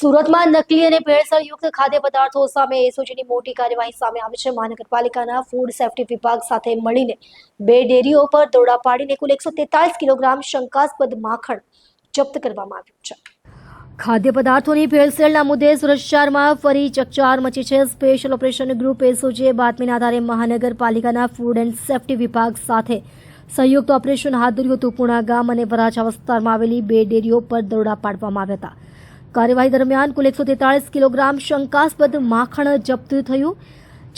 સુરતમાં નકલી અને ભેળસેળયુક્ત ખાદ્ય પદાર્થો સામે એસઓજીની મોટી કાર્યવાહી સામે આવી છે। મહાનગરપાલિકાના ફૂડ સેફ્ટી વિભાગ સાથે મળીને 2 ડેરીઓ પર દરોડા પાડીને કુલ 143 કિલોગ્રામ શંકાસ્પદ માખણ જપ્ત કરવામાં આવ્યું છે। ખાદ્ય પદાર્થોની ભેળસેળના મુદ્દે સુરત શહેરમાં ફરી ચકચાર મચી છે। સ્પેશિયલ ઓપરેશન ગ્રુપ એસઓજીએ બાતમીના આધારે મહાનગરપાલિકાના ફૂડ એન્ડ સેફ્ટી વિભાગ સાથે સંયુક્ત ઓપરેશન હાથ ધર્યું હતું। પૂણા ગામ અને વરાછા વિસ્તારમાં આવેલી 2 ડેરીઓ પર દરોડા પાડવામાં આવ્યા હતા। કાર્યવાહી દરમિયાન કુલ 143 કિલોગ્રામ શંકાસ્પદ માખણ જપ્ત થયું,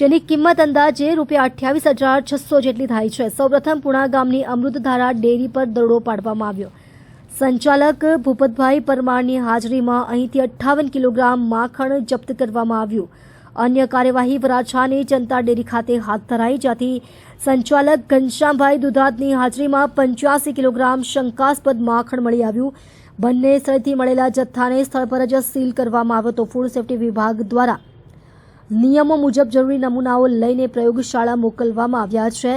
જેની કિંમત અંદાજે ₹28,600 જેટલી થાય છે। સૌપ્રથમ પૂણા ગામની અમૃતધારા ડેરી પર દરોડો પાડવામાં આવ્યો। સંચાલક ભૂપતભાઈ પરમારની હાજરીમાં અહીંથી 58 કિલોગ્રામ માખણ જપ્ત કરવામાં આવ્યું। અન્ય કાર્યવાહી વરાછાની જનતા ડેરી ખાતે હાથ ધરાઈ, જ્યાંથી સંચાલક ઘનશ્યામભાઈ દુધાતની હાજરીમાં 85 કિલોગ્રામ શંકાસ્પદ માખણ મળી આવ્યું। બંને સ્થળેથી મળેલા જથ્થાને સ્થળ પર જ સીલ કરવામાં આવ્યો હતો। ફૂડ સેફ્ટી વિભાગ દ્વારા નિયમો મુજબ જરૂરી નમૂનાઓ લઈને પ્રયોગશાળા મોકલવામાં આવ્યા છે।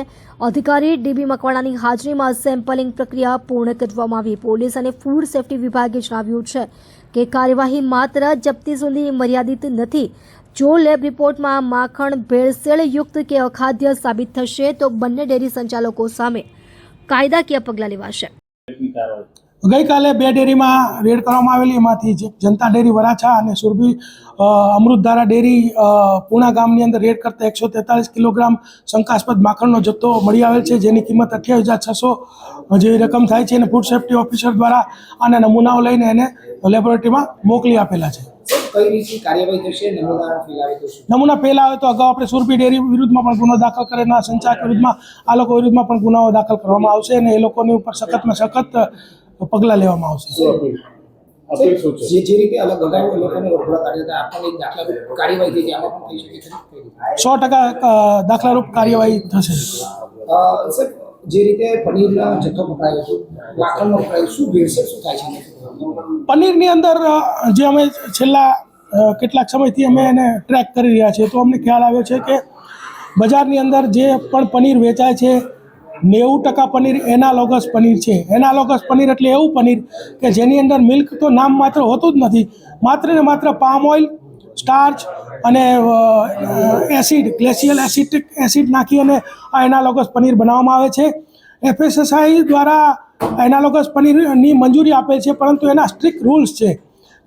અધિકારી ડીબી મકવાણાની હાજરીમાં સેમ્પલિંગ પ્રક્રિયા પૂર્ણ કરવામાં આવી। પોલીસ અને ફૂડ સેફ્ટી વિભાગે જણાવ્યું છે કે કાર્યવાહી માત્ર જપ્તી સુધી મર્યાદિત નથી। જો લેબ રિપોર્ટમાં માખણ ભેળસેળયુક્ત કે અખાદ્ય સાબિત થશે તો બંને ડેરી સંચાલકો સામે કાયદાકીય પગલાં લેવાશે। ગઈકાલે 2 ડેરીમાં રેડ કરવામાં આવેલી, એમાંથી જનતા ડેરી વરાછા અને સુરભી અમૃતધારા ડેરી પૂણા ગામની અંદર રેડ કરતા 143 કિલોગ્રામ શંકાસ્પદ માખણનો જથ્થો મળી આવેલ છે, જેની કિંમત 28,600 જેવી રકમ થાય છે। અને ફૂડ સેફ્ટી ઓફિસર દ્વારા આના નમૂનાઓ લઈને એને લેબોરેટરીમાં મોકલી આપેલા છે। કઈ રીતે કાર્યવાહી થશે? નમૂના પહેલા આવે તો અગાઉ આપણે સુરભી ડેરી વિરુદ્ધમાં પણ ગુનો દાખલ કરેલા, સંચાલક વિરુદ્ધમાં આ લોકો વિરુદ્ધમાં પણ ગુનાઓ દાખલ કરવામાં આવશે અને એ લોકોની ઉપર સખતમાં સખત પગલાં લેવામાં આવશે। જે રીતે અલગ અગાઉ લોકોને વરઘોડા કાઢ્યા હતા, આપણને દાખલારૂપ કાર્યવાહી થઈ છે, આમાં પણ થઈ શકે છે? 100% દાખલારૂપ કાર્યવાહી થશે। સર, જે રીતે પનીરના જથ્થો પકડાયો હતો, માખણનો પકડાયો, શું ભેળસેળ શું થાય છે? પનીરની અંદર જે અમે છેલ્લા કેટલાક સમયથી અમે એને ટ્રેક કરી રહ્યા છીએ, તો અમને ખ્યાલ આવ્યો છે કે બજારની અંદર જે પણ પનીર વેચાય છે 90% પનીર એનાલોગસ પનીર છે। એનાલોગસ પનીર એટલે એવું પનીર કે જેની અંદર મિલ્ક તો નામ માત્ર હોતું જ નથી, માત્ર ને માત્ર પામ ઓઇલ, સ્ટાર્ચ અને એસિડ, ગ્લેશિયલ એસિડ નાખી અને આ એનાલોગસ પનીર બનાવવામાં આવે છે। FSSAI દ્વારા એનાલોગસ પનીરની મંજૂરી આપેલ છે, પરંતુ એના સ્ટ્રિક્ટ રૂલ્સ છે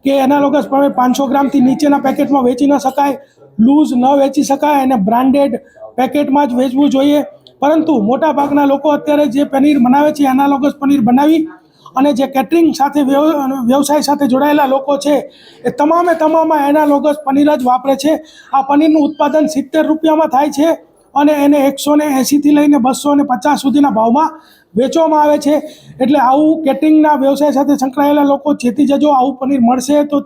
કે એનાલોગસ પનીર 500 ગ્રામથી નીચેના પેકેટમાં વેચી ન શકાય, લૂઝ ન વેચી શકાય અને બ્રાન્ડેડ પેકેટમાં જ વેચવું જોઈએ। પરંતુ મોટાભાગના લોકો અત્યારે જે પનીર બનાવે છે એનાલોગસ પનીર બનાવી અને જે કેટરિંગ સાથે વ્યવસાય સાથે જોડાયેલા લોકો છે એ તમામ એનાલોગસ પનીર જ વાપરે છે। આ પનીરનું ઉત્પાદન 70 રૂપિયામાં થાય છે અને એને 180થી લઈને 250 સુધીના ભાવમાં વેચવામાં આવે છે। એટલે આવું કેટરિંગના વ્યવસાય સાથે સંકળાયેલા લોકો ચેતી જજો, આવું પનીર મળશે તો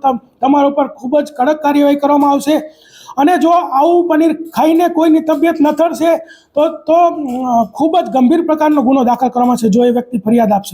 તમારા ઉપર ખૂબ જ કડક કાર્યવાહી કરવામાં આવશે। અને જો આવું પનીર ખાઈને કોઈની તબિયત ન થશે તો ખૂબ જ ગંભીર પ્રકારનો ગુનો દાખલ કરવામાં આવશે જો એ વ્યક્તિ ફરિયાદ આપશે।